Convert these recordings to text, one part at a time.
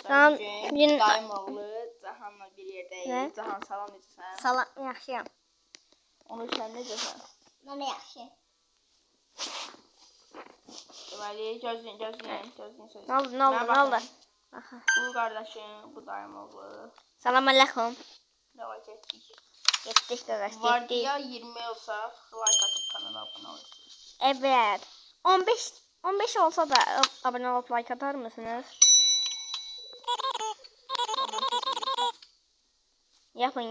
Tamam. Gün daim oğlu Cahan'la bir yerdeyiz. Cahan salam necəsən? Salam, yaxşıyam. Onu sən necəsən? Mən də yaxşıyam. Deməli, gözləyin. Ne oldu? Aha. Bu qardaşım, bu daim oğlu. Salam aleyküm. Davay getdik. Getdik qardaş, Var getdik. deyə 20 olsa like atıp kanala abone olursunuz. Evet. 15 olsa da abone olup like atar mısınız? Yapın.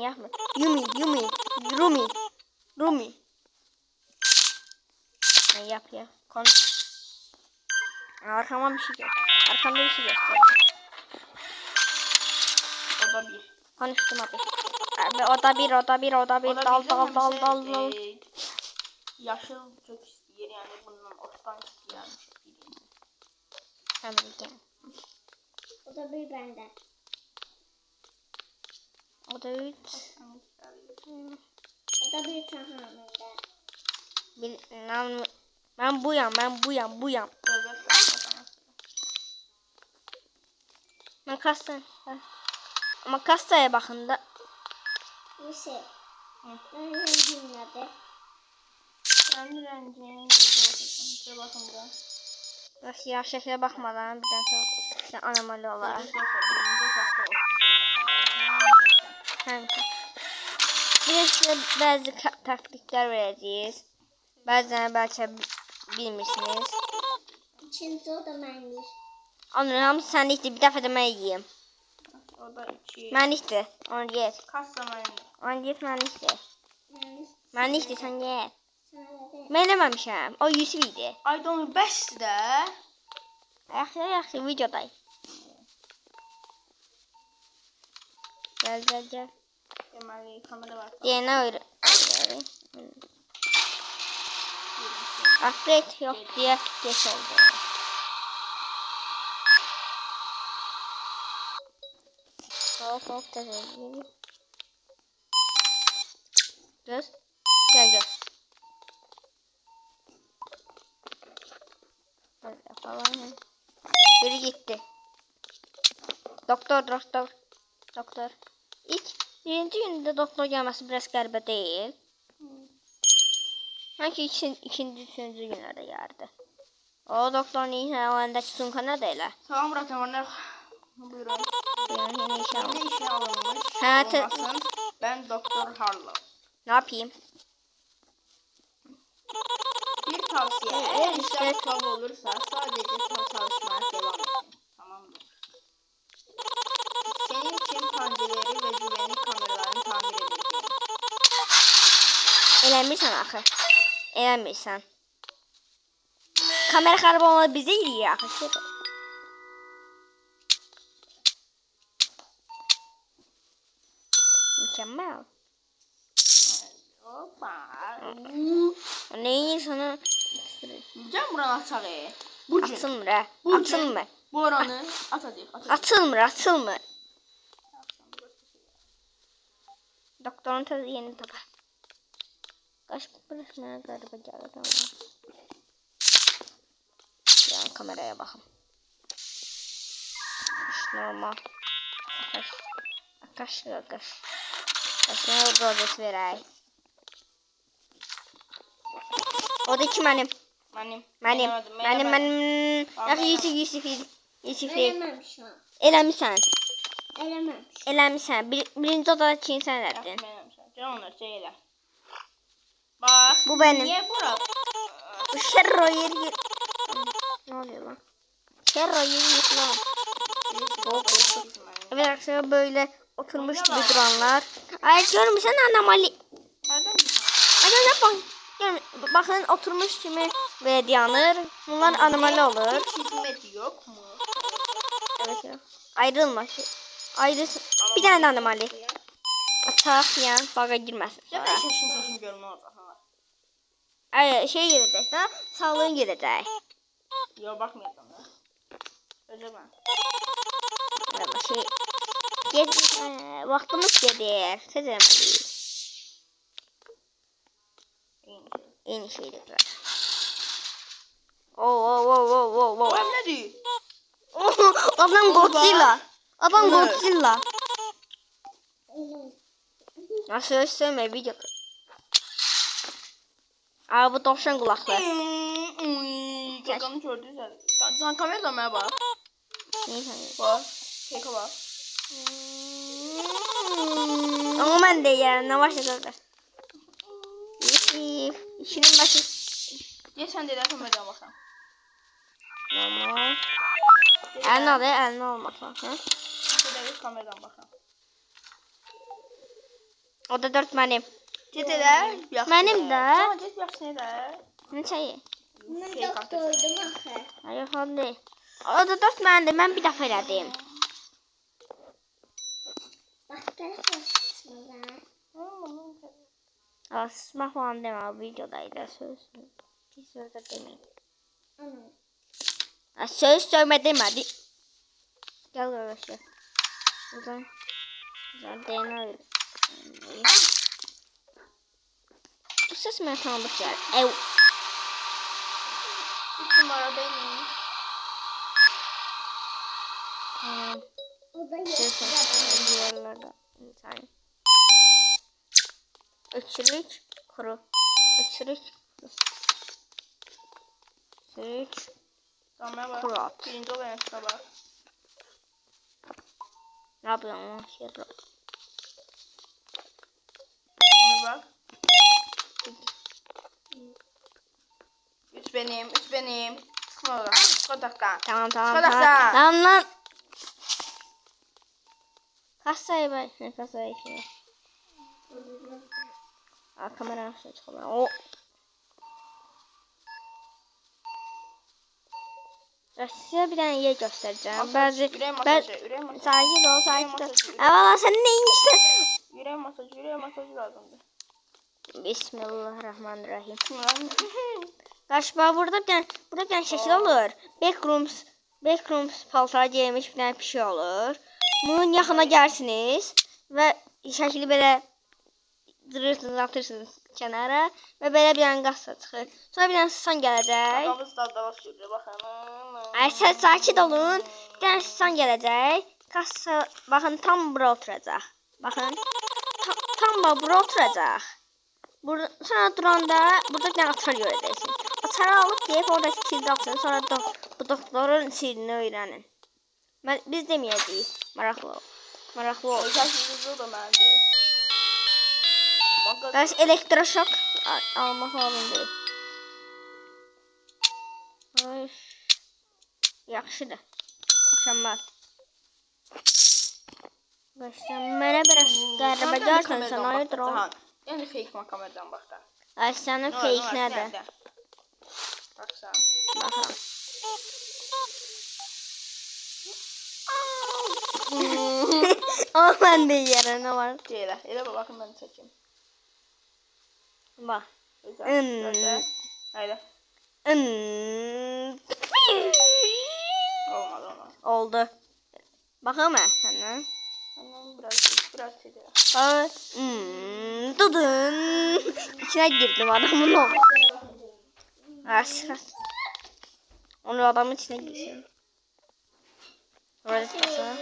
Rumi. Yap. Konuş. Arkama bir şey göster. Arkamda bir şey göster. O da bir. Konuştum abi. O da bir. Dal. Yaşıl çok istiyor yani bundan ottan istiyormuş. Tamam gel. O da bir benden. O da 3. O da bir Cahan'da. Ben buyam. Ben kasta. Ama kastaya bakın da. Bir şey. Ben dinledim. Ben rengin. Şuraya bakın da. Nasıl şekle bakmadan birden sonra anomali olarak. Biz size bazı taktikler vereceğiz. Bazen belki bilmişsiniz. İkinci o da mənlik. Onun hamısı sənlikdir. Bir dəfə də mən yiyeyim. O da 2. Mənlikdir. Onu ye. Kassa mənlik. Onu ye mənlikdir. Mənlikdir sən ye. Sana da Mən eləməmişəm. O Yusuf idi. Ay donur bəsdir də. Yaxşı videodayım. Gel. Deməli kamera var. DNA öyle. Upgrade yok diye geç oldu. Hop teşekkür. Göz. Gel. Böyle falan. Biri gitti. Doktor. Birinci günde doktor gelmesi biraz qəribə değil. Sanki ikinci, üçüncü günlerde geldi. O doktor neyse o öndeki sunka ne de elə? Salam bırakın. Buyurun. Yeni işe alın. Yeni işe alınmış. Ha, Olmasın. Ben Doktor Harlow. Ne yapayım? Bir tavsiye. Eğer işler tuhaf olursa sadece çalışmaya devam edin. Tamamdır. Senin için pancereleri ve güvenlik kameralarını tamir edeceğim. Eləmirsən axı. Eləmirsən. Kamera xarab olmadı bizə eləyir axı. Mükemmel. Hoppa. Neyi sana? Can buranı açağı. Atılmır ha. Atılmır. Bu oranı atacak. Atılmır. Doktorun tadı yeni tabi. Kaç burası ne galiba geldi ama. Yani kameraya bakın. Normal. Akaş. Aslında rozet verey. O da kim benim? Benim. Yusuf. Eləməmişəm. Eləmişsən. Birinci odada kim sən elədin? Can onları şeyler. Bak. Bu benim. Niye bura? Bu Şerro yeri. Ne oluyor lan? Şerro yeri lan. Evet arkadaşlar böyle oturmuş gibi duranlar. Ay görmüşsen anomali. Arkadaşlar bakın oturmuş kimi ve yanır. Bunlar anomali olur. Hiç hizmet yok mu? Evet ya. Ayrılma. Ayrılsın. Bir tane de anomali. Açaq ya. Baga girməsin. Sen şaşın görme olacak. Ay şey gelecek da sağlığın gelecek. Yo bakmayacağım ya. Ödeme. Valla şey. Vaxtımız gelir. Tezəməliyik. Eyni şeydir. Oo. O ne diyor? Adam Godzilla. Aban Evet. Godzilla. Onun. Nasıl söyleme videoda. Aa bu tavşan kulaklı. Kakanı gördün sen. Sen kameradan mı bak? Neyse. Bak. Keka bak. Ama ben de ya ne başladı. İşinin başı. Gel sen de kameradan bakalım. Normal. Elini al ya elini almak lazım. Gel de kameradan bakalım. O da 4 benim. Get elə, yaxşı. Mənim də. Tamam, get yaxşı elə. Neçəyi? Ben Şey doktoydum axı. Hayır hadi. O da 4 mənimdir. Mən bir dəfə elədim. Bak ben konuşmalar. Asma falan deme videodaydı söz. Pis söz de demeyin. Onun. Söz söylemedim hadi. Gel arkadaşlar. Buradan. DNA öyle. Bu ses bana tanıdık geldi. Ev. 3 numara benim. O da Ses yok. diğerlerde. Bir tane. Öksürük. Kuru. Öksürük. Öksürük. Tamam bak. Kurat. Birinci olan şuna bak. Ne yapıyorsun lan? Şey bırak. Ona bak. 3 benim, 3 benim. Çıkma oradan, çık odaktan. Tamam tamam Salak tamam. sen. Tamam lan. Kasayı ben. Ne kasayı şey. Aa kamera aşağı çıkıyor. O. Size bir tane yer göstereceğim. Bazı Ürək masajı, ürək masajı. sakin ol sakin masajı, ol. Valla sen neymişsin? Ürək masajı lazımdır. Bismillahirrahmanirrahim. Şunların Galiba burada bir tane şekil olur. Backrooms paltar giymiş bir tane bir şey olur. Bunun yaxına gərsiniz ve şəkili belə dırırsınız, atırsınız kənara ve belə bir tane qasa çıxır. Sonra bir tane susan gələcək. Kafamız daldala sürüyor bakalım. Ay siz sakit olun. Bir tane susan gələcək. Kassa baxın tam bura oturacaq. Baxın. Tam bura oturacaq. Burada sonra duranda burada bir tane atar görəcəksin. Atarı alıp deyip oradaki kilidi atın. Sonra bu doktorun sirrini öğrenin. Biz deməyəcəyik. Maraqlı ol. Maraqlı ol. O şəkildə da məncə. Bəs elektroşok almaq lazımdır. Ay. Yaxşıdır. Mükəmməl. Başdan mənə biraz qəribə görsən sən ayıdır ol. Yəni fake kameradan bax da. Ay sənin fake nədir? Baxsan. Baxıram. Ama mən də yiyərəm, nə var? Elə baxın mən çəkim. Bax. Gözəl. Haydi. Olmadı. Oldu. Baxım mən səndən. Biraz çəkirəm. Ay. Dudun. İçinə girdim adamın o. Aşkı. Onu adamın içine girsin. Orada tutasın.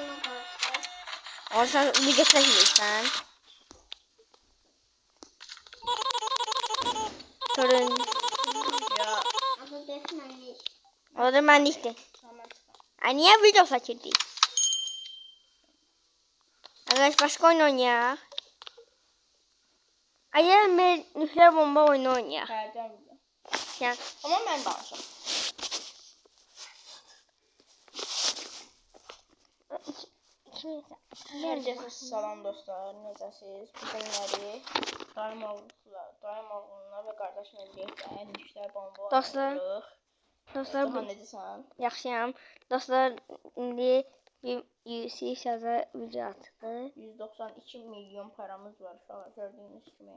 Orada sen video çekilirsen. Sorun. Ya. Ama defnenlik. Orada mənlikdir. Tamam. Ay niye video çekildik? Arkadaş başka oyun oynayaq. Ay ben nükleer bomba oyunu oynayaq. Hərdən. Yani Amma mən danışım. Herkese salam dostlar, necəsiz? Bu günləri daim oğluna və qardaşımla birlikdə nükleer bomba Dostlar, oynayırıq. dostlar Daha bu necəsən? yaxşıyam. Dostlar indi bir UFC sözə video atdı. 192 milyon paramız var uşaqlar, gördüyünüz kimi.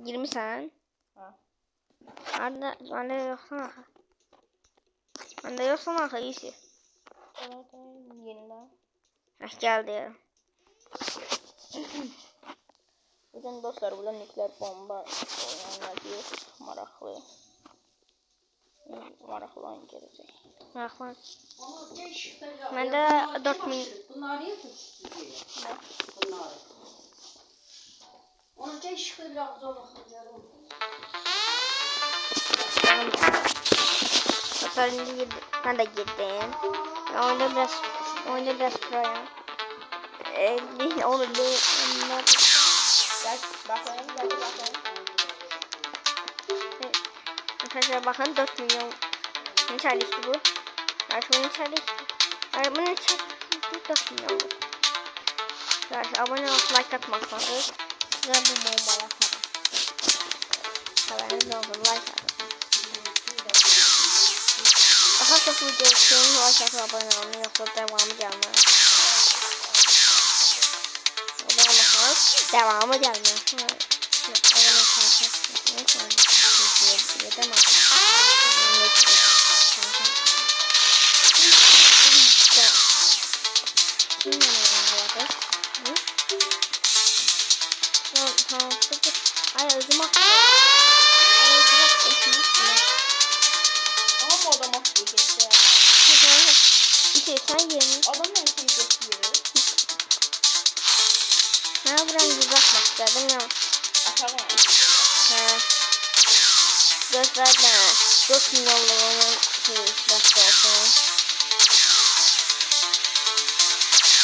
Girmisən? Ha. Məndə yoxsan axı. Məndə yoxsan axı UFC. Evet, yenilə. Hə gəldi. Bugün dostlar burada nükleer bomba oynanacaq, maraqlı. Maraqlı oyun gələcək. Maraqlı. Ama değişik böyle. Ben de Bunlar 4 kim min- açtı? Bunlar niye tutuyor? Bunlar. Onu değişik bir ağzı bakıyorum. Ben de girdim. Oyunda biraz proyum. Onu onlar Gəl, baxın, baxın. arkadaşlar bakın 4 milyon nitelikli bu. Artık bunun nitelikli. Bunun nitelikli 4 milyon. Arkadaşlar abone olup like atmazsanız size bu bombayı atarım. Haberiniz olsun, like atın. Daha çok video için like atıp abone olun, yoksa devamı gelmez. Abone olmasanız devamı gelmez. Abone Ama bu adam atıyor geçti. sen yerini Adam ne şey geçiyor? ne buran güzel atmak istedim ya. Atar mı? Gösterme. 4 milyonluğunun sırası olsun.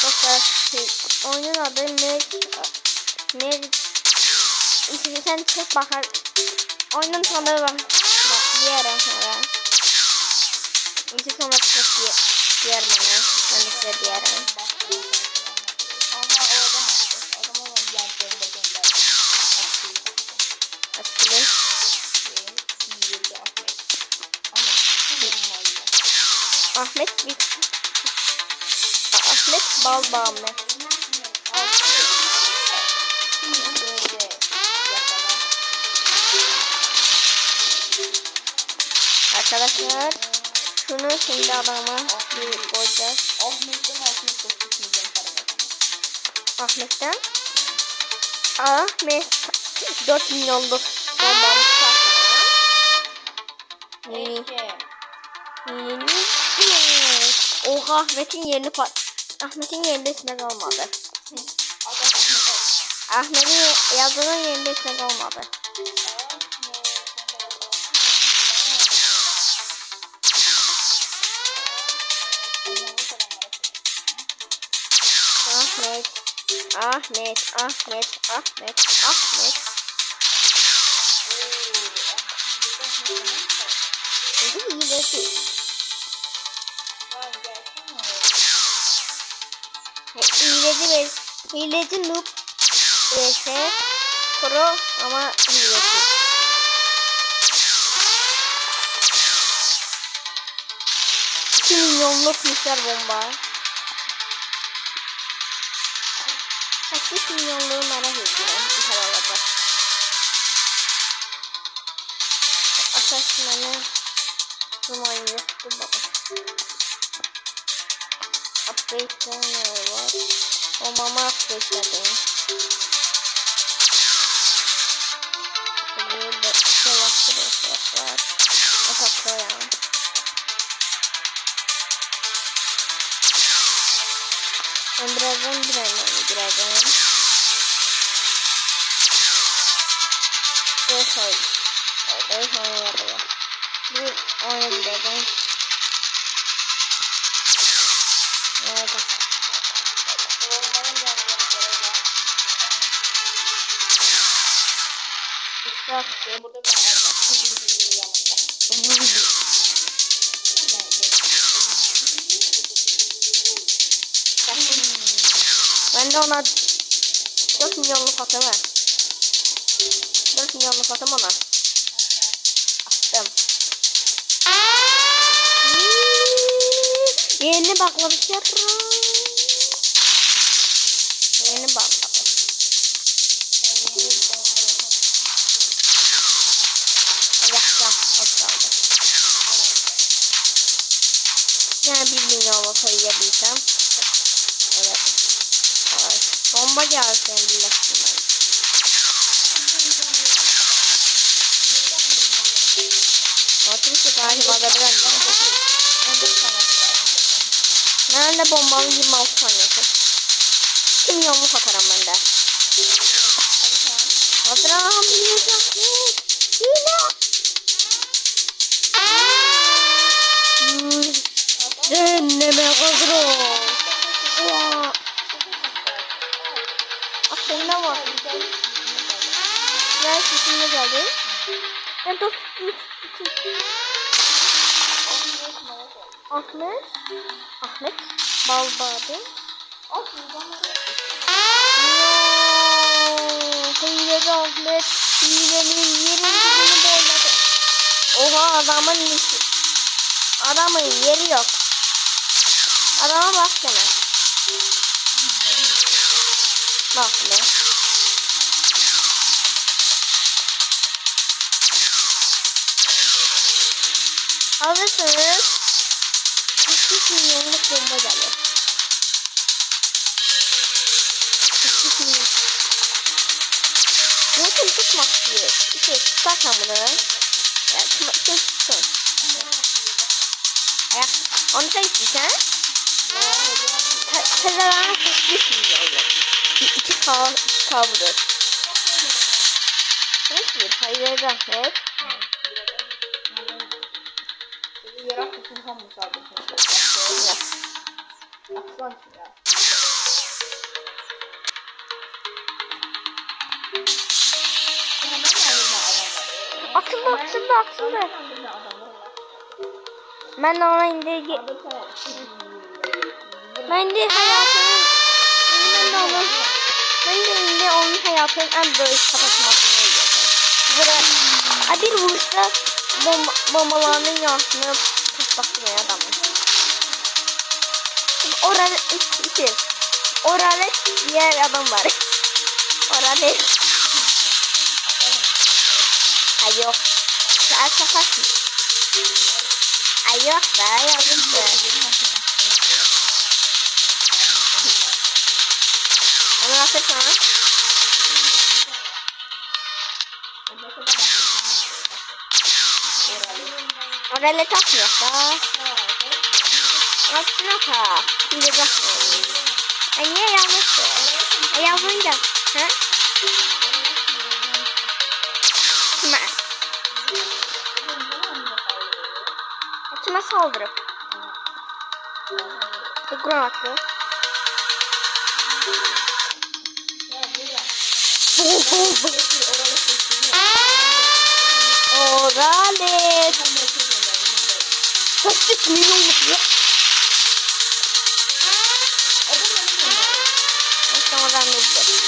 Dostlar oyunun adı Mer sen çek bakar. Oyunun tanıdığı bak. Diyelim sonra. İki sonra çek diğer bana. Ben de size diyelim. Ama o adam attı. Adam olan diğer bomba gönderdi. Açıklı. Ahmet bir Ahmet Balba Ahmet. Arkadaşlar şunu şimdi adama bir koyacağız. Ahmet'ten Ahmet 4 milyonluk bombamız var. Oha Ahmet'in yerini Ahmet'in yerinde ismi kalmadı. Ahmet'in yazdığının yerinde ismi kalmadı. Ahmet. Bu hileci. Hileci noob vs pro ama hileci. $2 milyonluk miktar bomba. 8 milyonluğu merak ediyorum. İthal olacak. Asansmeni zaman yoktu bakın. Update'ler ne var? Bombamı update'ledim. Burada silahlar var. Atak ya. Ben birazdan gireceğim. Ve soydu. Orada sonra yapıyor. Bir oyuna gireceğim. Evet. İşte Burada bir yanında. ben de ona 4 milyonluk atım var. 4 milyonluk atım ona. Attım. Yeni baklamışlar. Yeni bakladı. Yakacağım. Az kaldı. Yani 1 milyonluk koyabilsem. Evet. Bomba gelsin birleştirmeyi. Çünkü takip edebilirim. 14 saniyesi var. Ben de bombanın 26 saniyesi. 2 milyonluk atarım ben de. Hazırım. Hile. Cehenneme hazırım. Aklımda var. Gel sesine geldi. Ben dur. Ahmet. Balbadi. Hileci Ahmet. Hilenin yerini boyladı. Oha adamın yeri yok. Adama bak sana. Bak ne? Hazırsınız. 40 milyonluk bomba geliyor. 40 milyon. Bunu kim tutmak istiyor? İşte tutarsan bunu. Ya kim tutsun? Ayak. Onu sen istiyorsan. Kazanana 45 milyon. 2K budur. Neyse, hayır rahmet. Yarak bütün tam müsaadesini. Aslan ki ya. Atıldı. Ben de ona indi. Ben de onun hayatının en büyük kapatmasını bir vuruşta bombalarının yansını patlatmıyor adamı. Orada diğer adam var. Orada. Ay yok. Sen kapatsın. Ay yok da yazıktı. Onu atırsan. Orada takmıyor da. Aslına tak. Şimdi bakıyorum. Niye yanlıştı? Yazınca. Ha? Kime saldırıp? Kur'an hakkı. Oralet. 8 milyonluk ya. Tamam ben ne diyeceğim?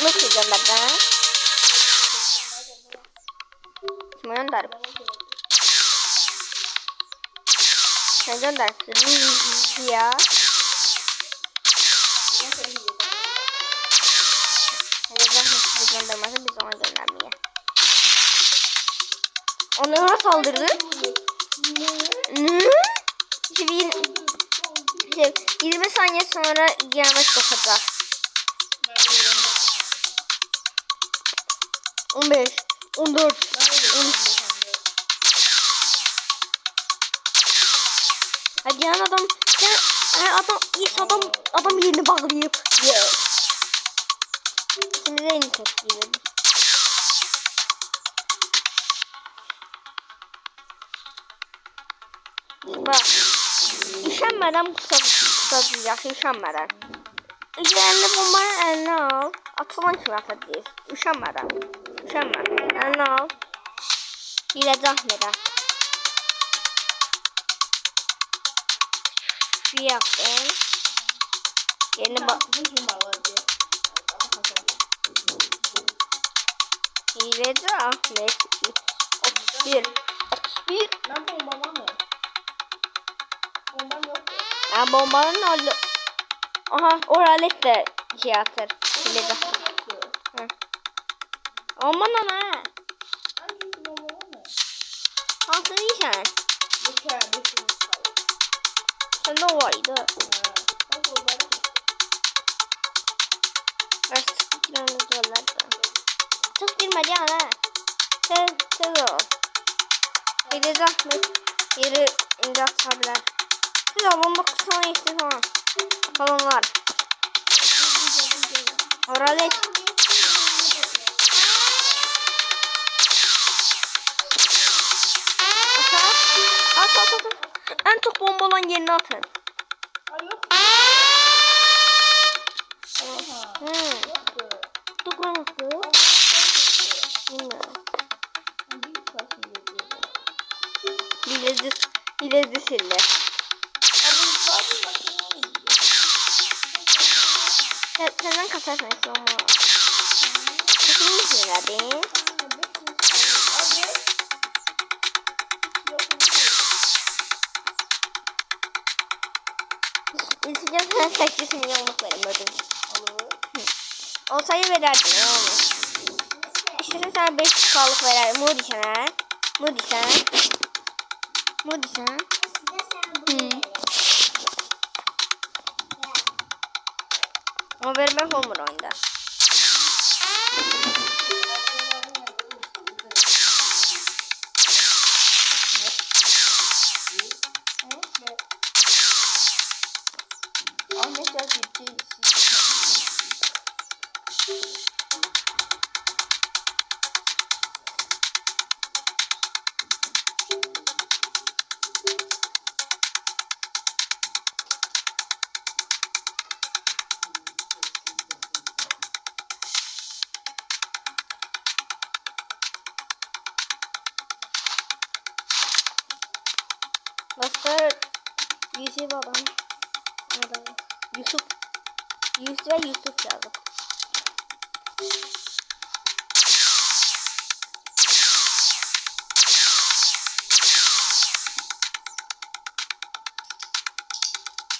Ne diyeceğim ben de? Kime gönderip? Sen göndersin ya. Sizi göndermezse biz ona göndermeye. Onlara saldırdı. Ne? 20 saniye sonra gelmek dokacak. 15, 14, 13. Hadi yan adam, adam yerini bağlayıp. Yes. Şimdi de en çok gidelim. Bak. Üşenmeden kusacağız. Üşenmeden. Üzerinde bombanın eline al. Atılan kimi atacağız. Üşenmeden. Eline al. Hileci Ahmet'e. Şu yaptım. Yerine bak. Hileci Ahmet. 31. Ben bombama mı? Bombam yok. Ya bombanın oldu. Aha oralet de şey atır. Hileci. Aman ana. Nasıl yiyeceksin? Sende o vardı. $40 çok girmedi ya. Tez ol. Hileci Ahmet yeri indi atabilir. Tez ol 19 saniye işte falan. Falan var. Orada at. En çok bomba olan yerine atın. Ay yok. Oha. Yoktu. Çok rahatlı. Bilmiyorum. Bir fasulye diyor. Hileci sildi. Abi bazı makine oluyor. Senden kasarsan ama. Kesinlikle sildi. İlticem sana 8 milyonluk verim ödüm. Olsaydı vererdin ya onu. İstersen sana 500K'lık verer. Moody sana. Ama vermek olmur oyunda. Ahmet ya ciddi. Başka Yusuf adam. Yusuf ve Yusuf yazdım.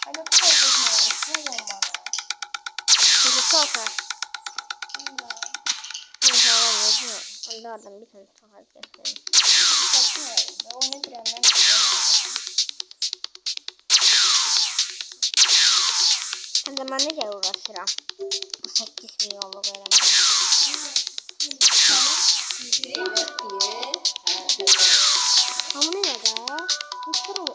Hadi korkutmayalım. Ne zaman? Yusuf atar. İnşallah ne diyor? Onlardan bir tane çok az göstereyim. Korkutmayalım. O ne direnmem istemiyorum. Ben de ne gel uğraşıram. Bu 8 milyonluk öğrenmem. Ama ne ya da? Hiç kuru.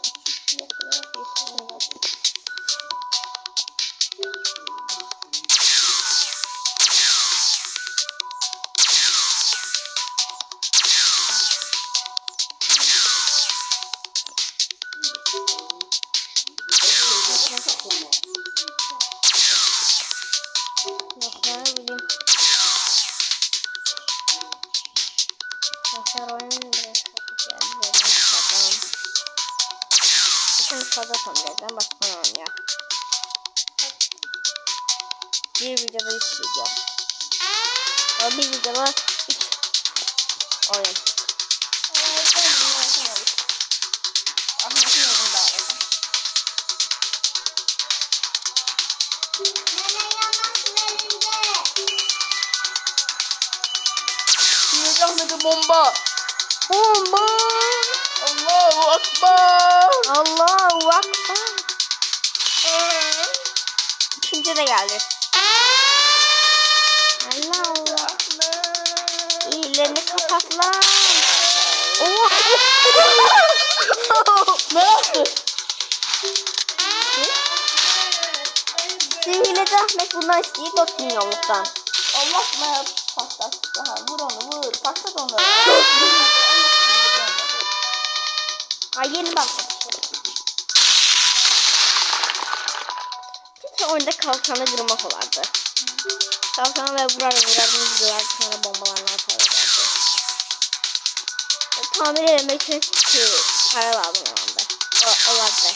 Yoksa bileyim. Yoksa oyun biraz çok geldi. Bütün fazla sonradan başlamam ya. Bir videoda 3 video. O bir videoda 3 oyun. Ahmet'in yolunda arasın. Şimdi Ahmet'e bomba. Bomba! Allahu Akbar. Allahu Akbar. İkinci de geldi. Allah Allah. Ahmet. İyilerini kapat lan. Oha! Ne yaptı? Sihirli Ahmet bundan istiyor 4 milyonluktan. Allah ne patlat. Daha vur onu vur. Patlat onu. Ay yeni baktım. Keşke oyunda kalkanı kırmak olardı. Kalkanı ve vurardım gidiyorlar sonra bombalarla atarlardı. Tamir etmek için para lazım o anda. O vardı.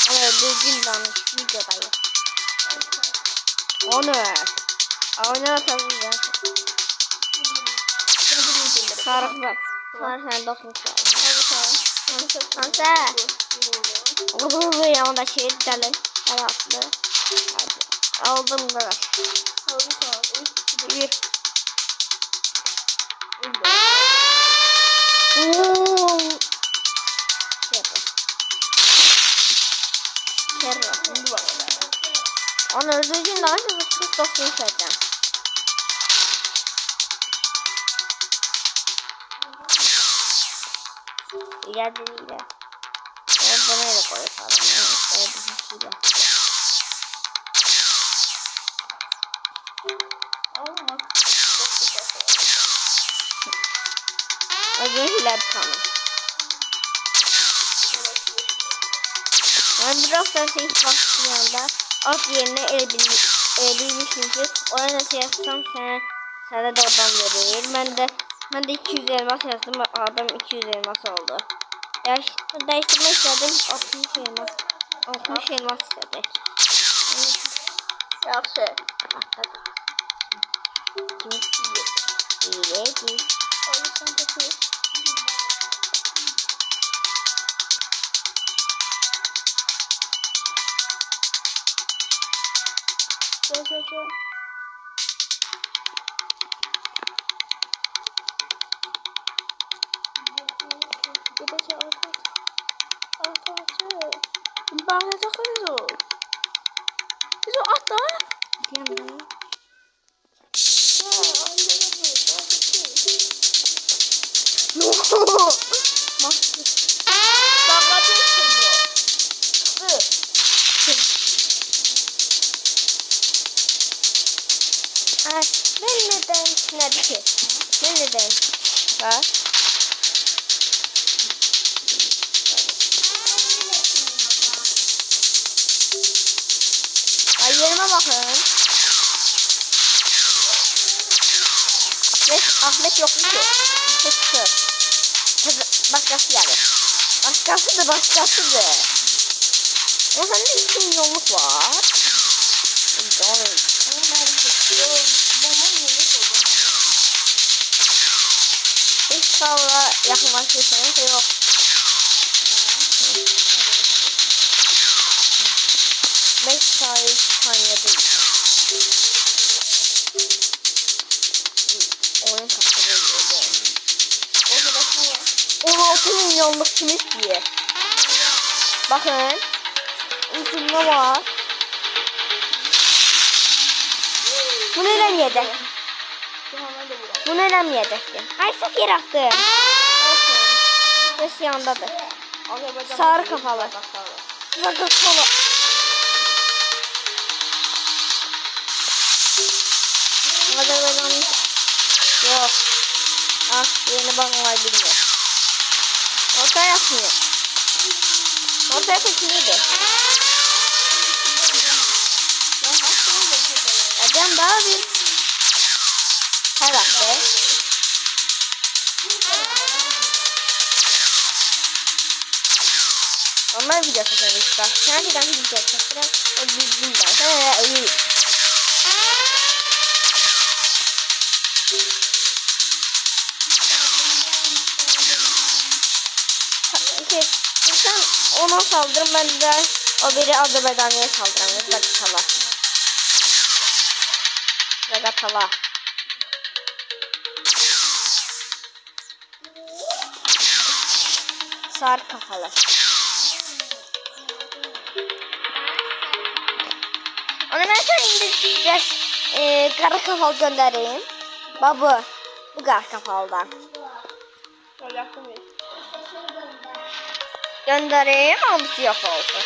Ama öldürdüğüm danış videodayım. Onu ver. Oyuna atabilirim. Tarık bak. Tarık sen dokunmuşlar. Kanka. Vurdu ya onda şey gidelim. Hayatlı. Hadi. Aldım da. Bir. Onu öldürdüğüm daha çok çıkıp dostunu söyleyeceğim. İleride. Bunu öyle koyalım. Özür dilerim sana. Ben biraz da şey başlayanda at yerine bilmişim ki oraya nasıl yazsam sana da oradan verir. Ben de 200 elmas yazdım. Adam 200 elmas oldu. Değiştirmek istedim. 60 elmas istedi. Yaxşı. İyi. Gel. Bağlayacak mıyız o? Biz o atla. Diyemem. Ben neden sinirdi ki? Ben neden? Ha? Ay yerime bakın. Ahmet yok mu ki? Çıktı. Başkası geldi. Başkasıdır. Ama sende 2 milyonluk var. İlk kavga yakınlaşırsanız yok. Beş saniyede oyun kaptırıyor. 16 milyonluk kim istiyor? Bakın. Üstünde var. Bunu eləməyəcək. Bunu eləməyəcəkdir. Ay, səhv yer atdım. Bəs yandadır. Sarı kafalı. Zaqırtmalı. Azərbaycanlı. Yox. Yeni bağlar bilmir. Orta yapmıyor. Orta yapmıyor. Adam daha bir tarafta. Onlar video çekmişler. Nereden video çektiler? O düzgün var. İyi. Sen ona saldırın, ben de o biri Azerbaycan'a saldıran. Zagatala. Sarı kafalı. Onu ben sana indir biraz kara kafalı göndereyim. Baba, bu kara kafalıdan. Göndereyim, almışı yok olsun.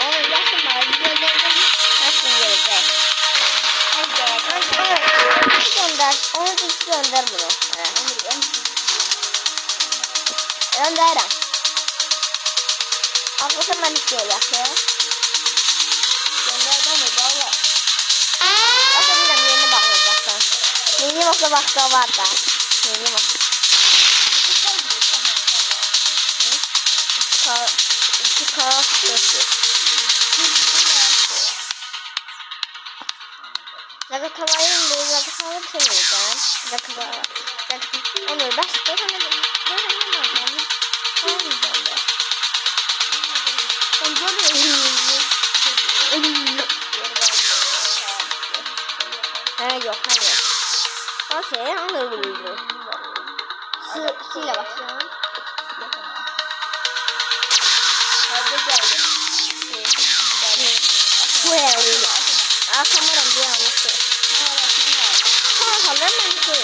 Onu yakın var, nasıl gelecek? Onu gönder bunu. Gönderəm. Arkadaşlar ben isteyəcək ya. Gönderden mi? Bağla. Bakın bilirəm, yeni bağlayacaqsan. Yeni vaxta var da. Yeni vaxta. 2K 400. Zagatalayım da Zagatalayım sevmeyeceğim. Zagatalayım. Onu başka sana yok hayır. Okey, onu buluyor. Sıyla başlayalım. buraya uyuyor. Kameram bir yanlıştı. Tamam kalır ben şey.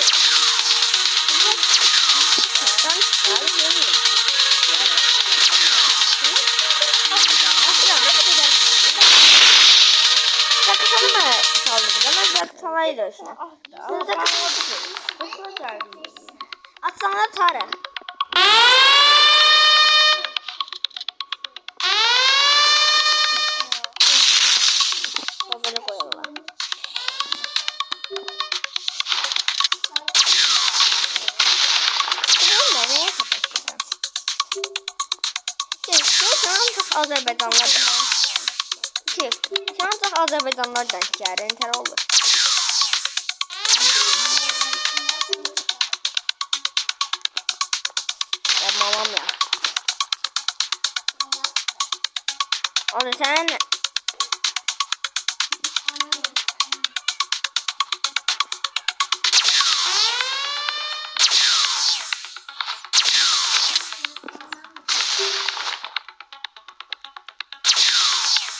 Ben çıkar göreyim. Zakıtanı mı saldırdı? Ben zakıtanaydı şuna. Atsana tarı. Böyle koyalım. Bunu nereye kapatacağım? Şu an çok Azerbaycanlılardan. Şu an çok Azerbaycanlılardan şehrin ter olur. Mamam ya. Onu sen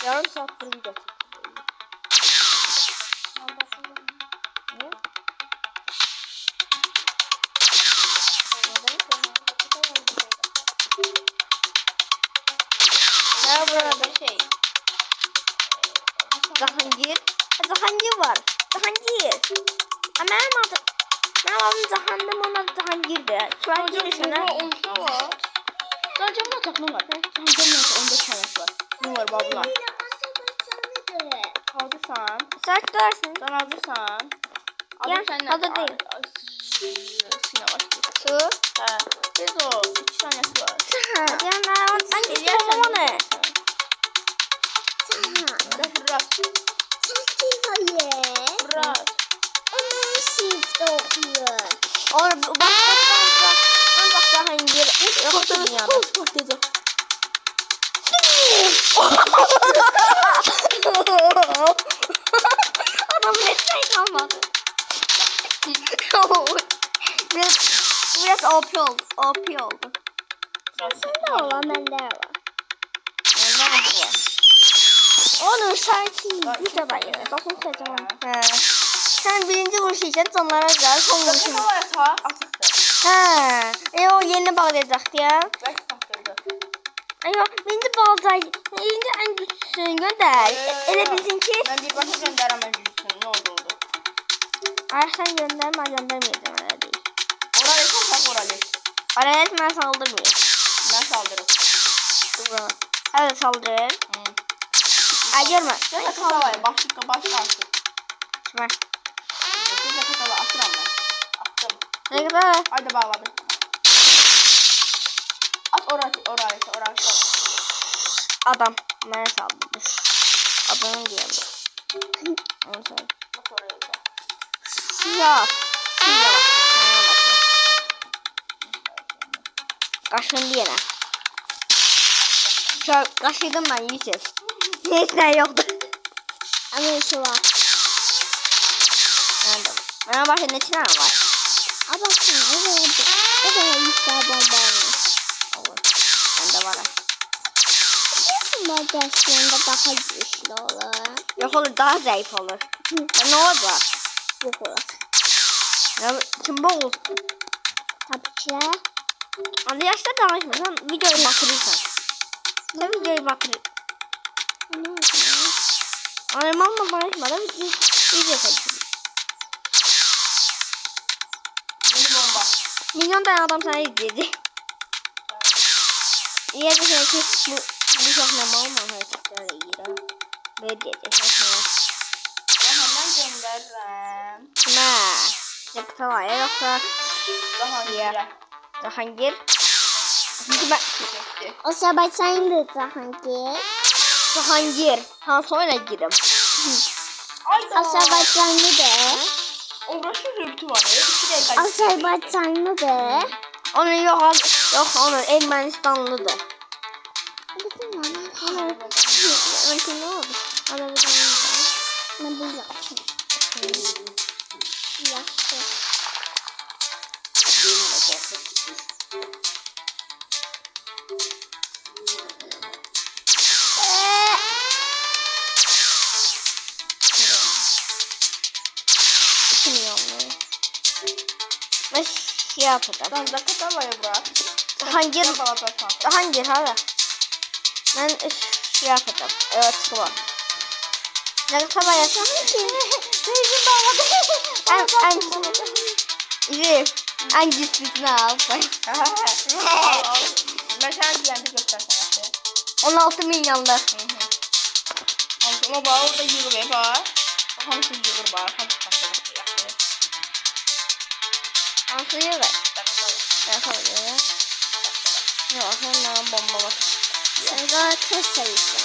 yarım saattir video çekiyorum. Ne burada şey? Cahangir. Cahangir var. Cahangir. Benim adım. Benim adım Cahandır, onun adı Cahangir'dir. Şu an girişine. Onda var. Sadece buna takma var. Sadece onda tanesi var. Ne var babla? Hazırsan. Saat dersin. Sen hazırsan. Gel, hazır değil. Sine başlayalım. Su. He. Biz o 3 tanesi var. Yani ben gideceğim ama ne? Bırak. Bırak. Or bak Cahangir. Yoksa dünyada. Adam ne şey kalmadı. Biraz OP oldu. OP oldu. Onun sanki bir de bayılır. Bakın kocaman. He. Sen birinci vuruş için onlara güzel son vuruşunu. Ne var ta? Atıktı. He. O yeni bağlayacaktı ya. Belki taktırdı. Ayo birinci bağlayacak. Birinci en güçlüsünü gönder. Ele bilsin ki. Ben bir başa gönderemem cüzsün. Ne oldu? Ay sen gönderme göndermeyeceğim öyle değil. Oraya kalsak oraya. Araya etmen saldırmıyor. Ben saldırırım. Dur. Hadi saldır. Hı. Ay görme. Ben de kasa var. Başlıkta baş artık. Ver. Siz de kasalı atıram ben. Attım. Ne kadar? Haydi bağladım. At oraya. Adam. Bana saldırdı. Adamın diyorum. Onu söyle. At oraya. Siyah. Siyah baktım. Sana bakıyorum. Kaşındı yine. Kaşıydım ben Yusuf. Hiç ne yoktu. Ama şu var. Nerede? Bana bakın ne çınar var. Aa baksana. Evet işte bombanı. Olur. Bende var. Magasyonda daha güçlü olur. Yok olur daha zayıf olur. Ne olacak? Yok olur. Ya, kim boğulsun? Tabii ki. Anne yaşta danışma. Sen videoyu batırırsan. Sen videoyu batırır. Ne oldu? Anne mamma danışmadan video çekiyor. Yeni bomba. Milyon tane adam sana izleyecek. İyi de ki bu çok ne mal mı hareketler iyi. Böyle diyecek. Ben hemen gönderirim. Kime? Zakıtalaya yoksa Cahangir'e. Cahangir? Çünkü ben... Çekti. O sabah sayın Cahangir. Cahangir. Ha sonra girim. Ayda. Azerbaycanlı de. Uğraşı rübtü var. İki dakika. Azerbaycanlı de. Onun yok onun Ermenistanlıdır. Onun ne oldu? Azerbaycanlıdır. Ben bu yaptım. Yaptım. Şey yapacağım. Sen zakata var ya bırak. Hangi Yapalım. hangi hala? Ben şey yapacağım. Evet sıkı ne kadar yaşam ki? Gözüm bağladı. En güçlüsünü al. Mesela diyende göstersen. 16 milyonda. Ama bak orada yığır var. Hamısı yığır var. Hamısı başladı. Nasıl yürü? Yapalım ya. Yok hemen bombama. Sen zaten sayısın.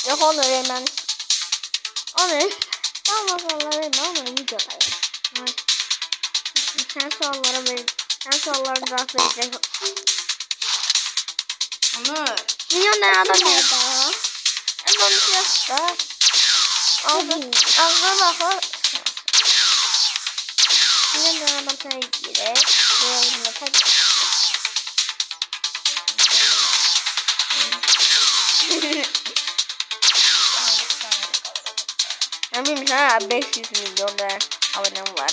Yok onu hemen. Onu. Tamam onları ben onu videodayım. Sen sorulara ver. Sen sorulara cevap verecek. Onu. Milyon tane adam var. Nerede? Ama bir yaşta. Ağzına bakar. Milyon tane adam sana girer. Böyle bir tabi. Ben bilmişim ha 500 milyon da abonem var.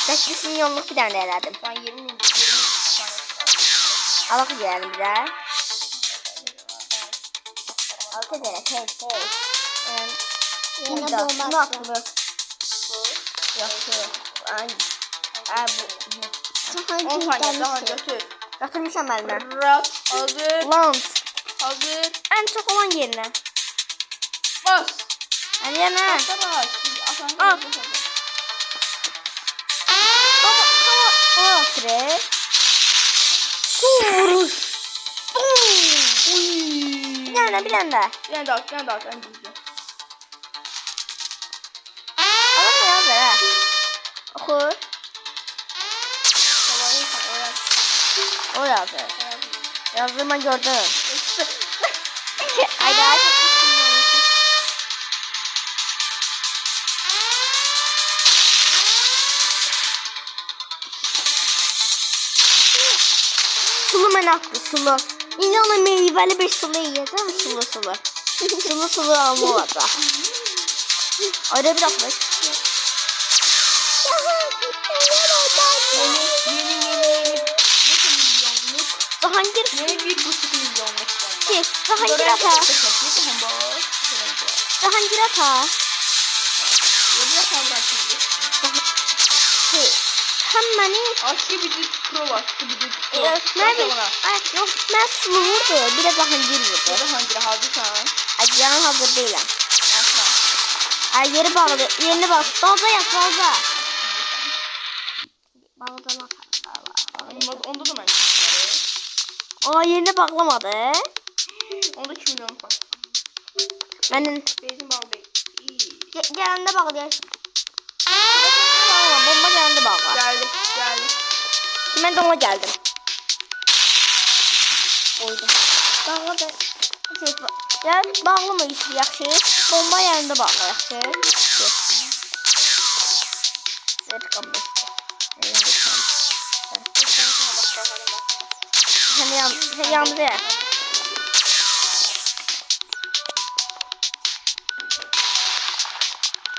Sekiz milyonluk bir tane herhalde. Ben 20 tane. Alak girelim bize. Altı tane tek. Yine Burada. bombası. Bunu atılır. Yaxşı. Ay bu. 10 saniye daha götür. Götürmüşəm əlimə. Rahat. Hazır. Lance. Hazır. Ən çox olan yerinə. Bas. Hadi yana. Bas. Bas. Asan. Al. Baba. Tre. Vuruş. Bir tane bir tane daha. Bir tane daha. Bir tane daha. En düzgün. Alın ya böyle. Oku. O yazdı. Yazdığımı gördüm. Ay daha çok sulu menaklı sulu. Yine ona meyveli bir sulu yiyeceğim. Sulu sulu. Sulu sulu alma olacak. Öyle bir atmış. Cahangir. Yeni 1,5 milyonluk bomba. Ki, Cahangir ata. Cahangir ata. Yediye kavraşmadı. Ki, həmməni Aşkı bir düz pro var. Aşkı bir düz pro. mən yox, mən sulu vurdu, bir də Cahangir vurdu. Burada hangi hazırsan? Ay, canım hazır deyiləm. Nasıl? Ay, yeri bağlı, yerini bağlı. Balda yat, balda. Baldan atar. Onda da ben kimleri. Aa, yerini bağlamadı. Onda 2 milyonluk var. Mənim Beyzin bağlı değil. İyi. gələndə bağlayır. Bomba gələndə bağla. Geldi. Geldi. Şimdi mən də ona gəldim. Qoydum. Bağladı. Ya bağlama işi yaxşı. Bomba yanında bağla yaxşı. Zet Sen yandı ya.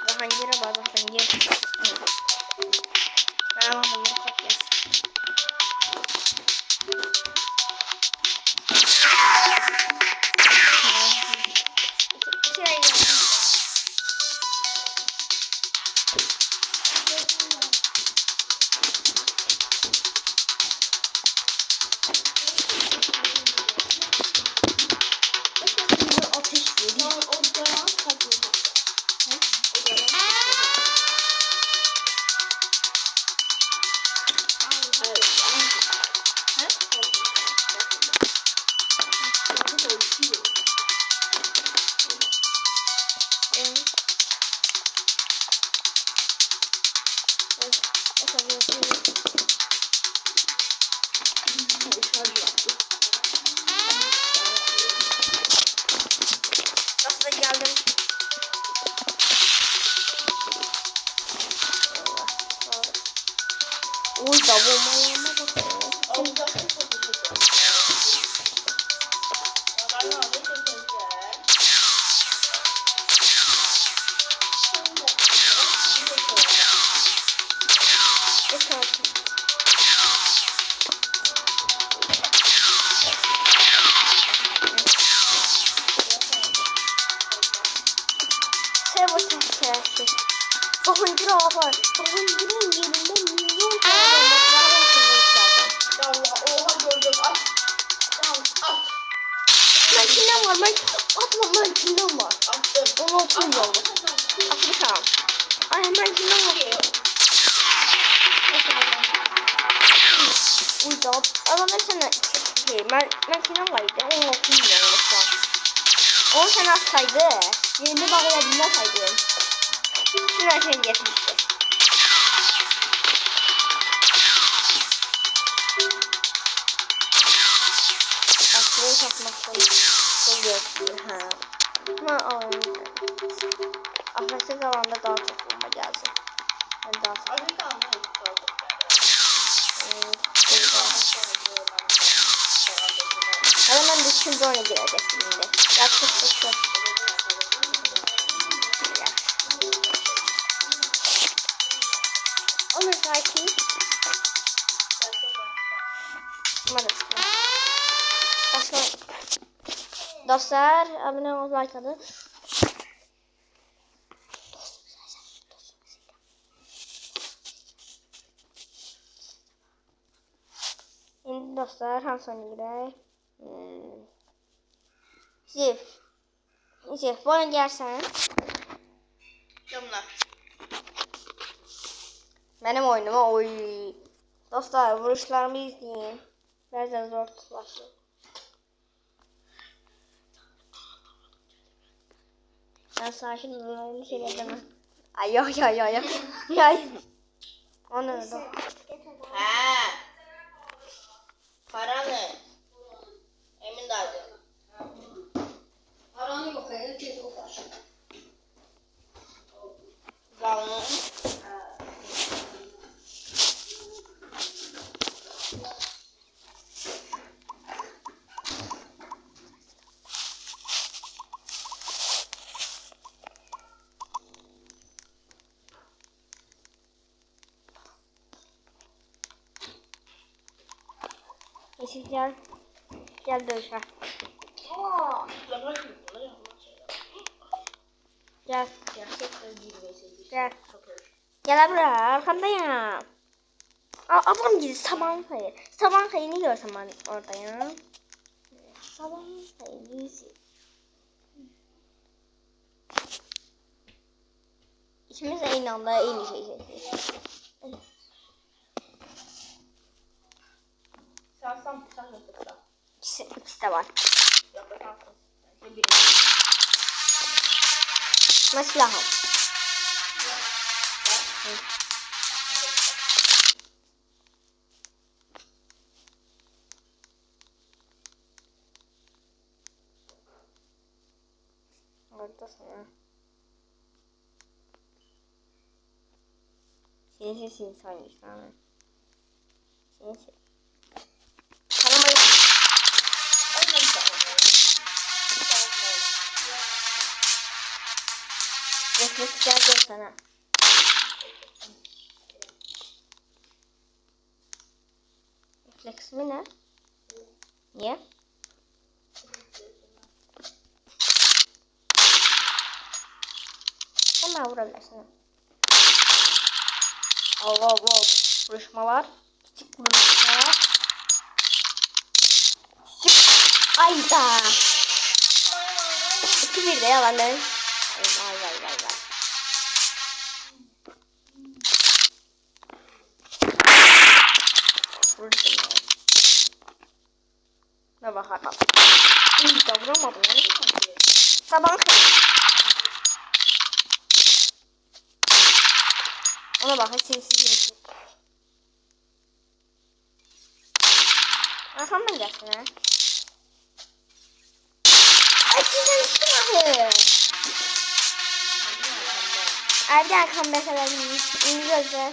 Zahangir'e bak Zahangir. Ben bakayım çok yes. Nasıl geldim? Oy da bomba Arkadaşlar bakın bunun yerinde milyon tane bombaların içinde yükseldim. Allah oha gördüm. At. Tamam at. Ben kimden var? Ben kimden var? Attım. 16 milyon var. Atmışam. Ay hemen kimden var? Uydu. Ama mesela ben kimden var idi? 16 milyon var. Onu sen atsaydı. Yerinde bağlayabilmez saydım. Bütün her şeyini getirmişti. Aklını takmaktan çok gördüm. Ama ahireti zamanda daha çok bomba geldi. Ben daha çok. Amerikan'da Hadi ben de şimdi oyuna girecek şimdi. Yaptık. Onu sakin. Başka dostlar abone ol like atın. Şimdi dostlar hangi oyuna girək? Ziv, bu oyuna gəlsən. Camlar. Benim oyunuma oy. Dostlar vuruşlarımı izleyin. Bazen zor tutlaşır. Ben sakin olmayı şey edemem. Ay yok. Ay. Onu öldü. He. Para ne? Emin dayı. Paranı yok. Herkes o başı. Zalını. Yeşil gel dövüşe. Gel. Gel buraya arkamdayım. Ablam gibi sabahın kayı. Sabahın kayını görsem ben oradayım. Sabahın kayı. İkimiz aynı anda aynı şey seçiyoruz. Sen bıçak yaptıkla. İkisi de var. Yapacaksın. Ben silahım. Orada sana. Seni sanmış sana. Seni. Tamam hadi. Refleks geldi sana. Refleks mi ne? Niye? Hemen vurabilirsin. Allah. Vuruşmalar. Küçük vuruşmalar. Ayda. 2-1 de yalanlar. Vay. Vurdum ya. Ne bakalım. İyi de vuramadım ya. Sabah ona bak sinsi. Arkamdan gelsin ha. Ay sizin silahı. Ergen comeback edelim. İngilizce ben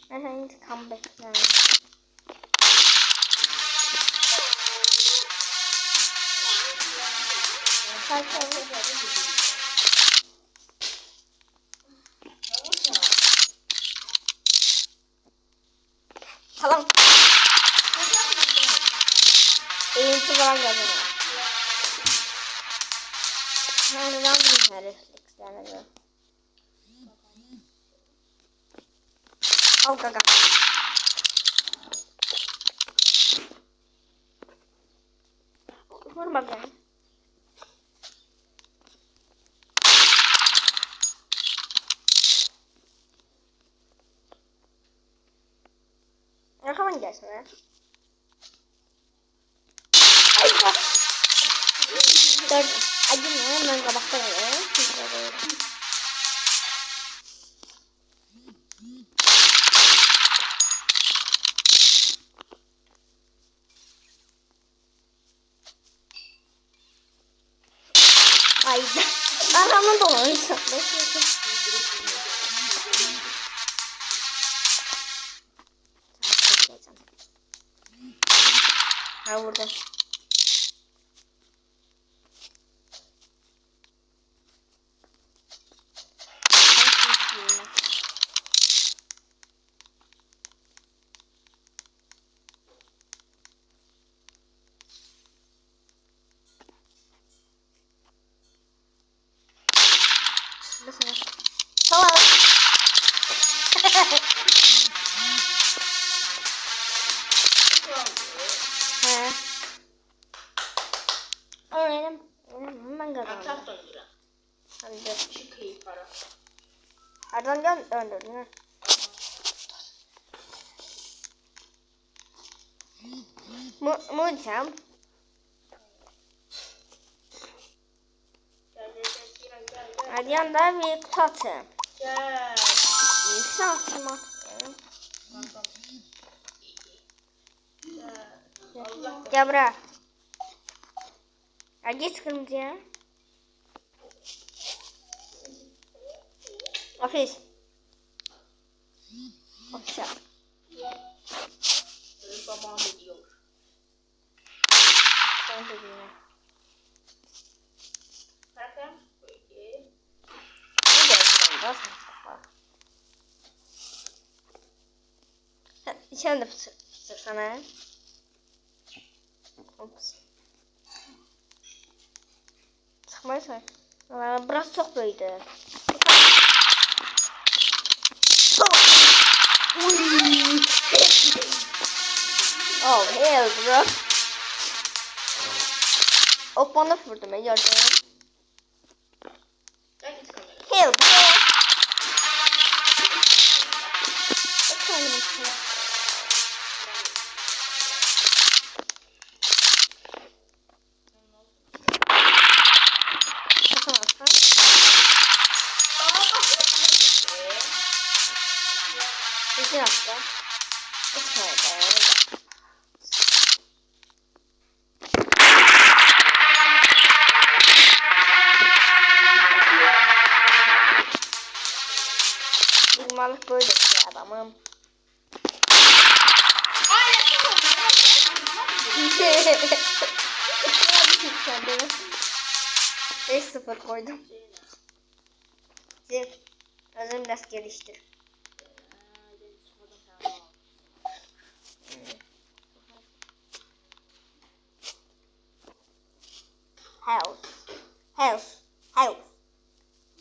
senin comeback edelim. Tamam. Eğitim falan geldi. Nereden bilmiyorum reflekslerine göre. Al qaqa. Vur bakayım. Arkadan gelsin ha. Ay bak. Gördüm. Acımıyor. Ben kabakta geliyorum. Ay. Arkamdan dolanıyor. Ha burada. Tamam. He. Öğrenim. Ben kazandım. Atak döndürəm. Hadi de. İki kıyı para. Ardından gel öldürdün ha. Mucam. Gel. Hadi yanda bir kutu atayım. Gel. Bir kutu atayım atayım. Bakalım. Gel. Allah Gel buraya. Ya git kırmızıya. Ofis. Ofis. benim babam ediyor. Sen de dinle. Bakın. Böyle. Ne diyorsun da? Sen de fısır sana. Ops. Sıkmayı say. Biraz çok büyüdü. Oh hell bro. O bana vurdu ben gördüm. Gel git kamera. Hell bro. Efendim işte. Kaçamazsın. İki hafta. Ismarada. Bilmalık böyle bir adamım. Kendime 5-0 koydum. Zil. Özüm biraz geliştir. Health. Health. Health.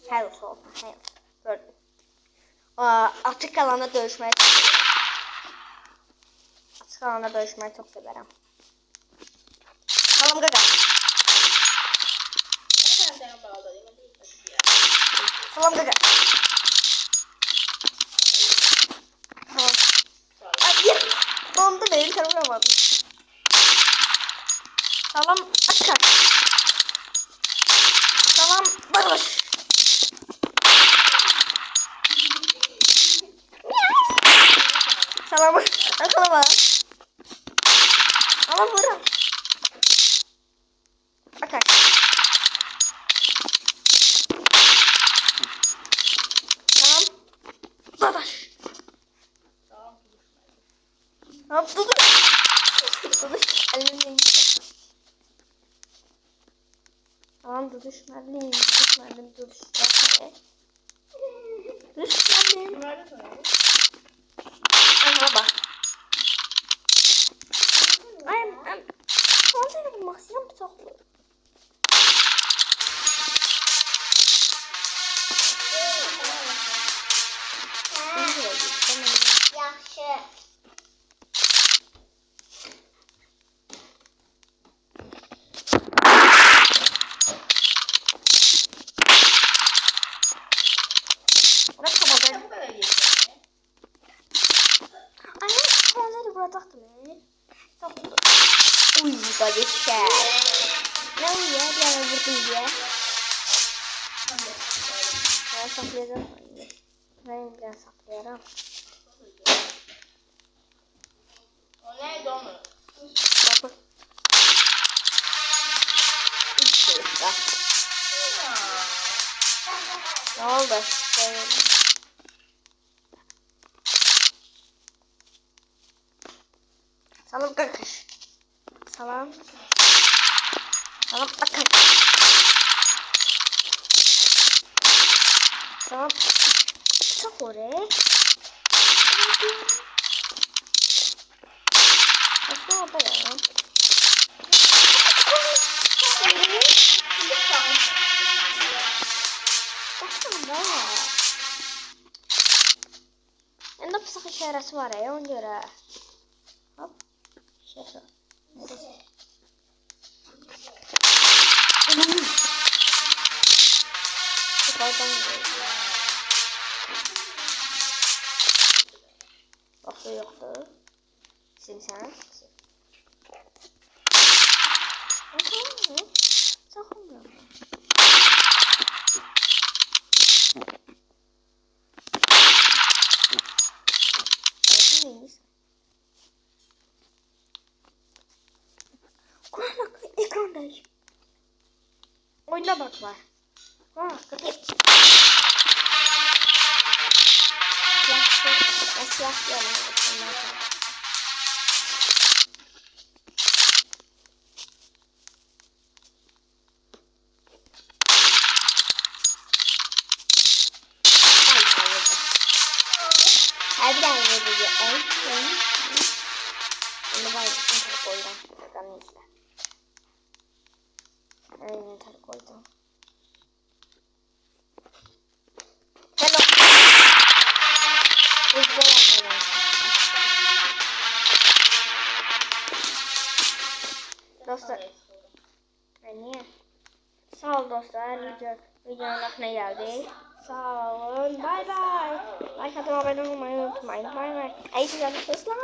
Health olsun. Health. Gördüm. Açık alanda dövüşmeyi çok severim. Açık alanda dövüşmeyi çok severim. Salam gaga. Ben bağladım. Salam gaga. Tamam. Hayır. Dondu beni vuramadım. Salam akar. Salam barış. Salam akalama. Ama vurun. Akar. Salam barış. Hop dur. Dur. Elimden gitti. Tamam dur düşmedim. Düşmedim. Dur düşmedim. Düşmedim. Nerede sanırım? Aha bak. Ay. Son seni bulmak istiyorum bıçaklı. burada geçer. Ne oluyor? Bir yana vurdum diye. Ben saklayacağım. Ben bir saklayacağım. O neydi onu? Bakın. Üç şey işte. Ne oldu? Salam kakış. Salam. Salam kakış. Salam. Çok oraya. Aslında orada ya. Baksana. Yanında pısık işareti var ya ona göre. Hop. Şöyle. Yukarıdan gidiyor. Bakı yoktu. Sim sen. Sakın. Neymiş? Kur'an ekrandayım. Oyuna bak var. Ha, kapı. Siyah yanına. Hadi ben vereceğim. Bunu ben internete koydum. Bakalım izle. Ben internete koydum. Hello. İzleyemiyorum. Dostlar. Niye? Sağ ol dostlar. Videonun aklına geldik. Sağ olun. Bye bye. Like atıp abone olmayı unutmayın. Bye bye. İyi güzel dostlar.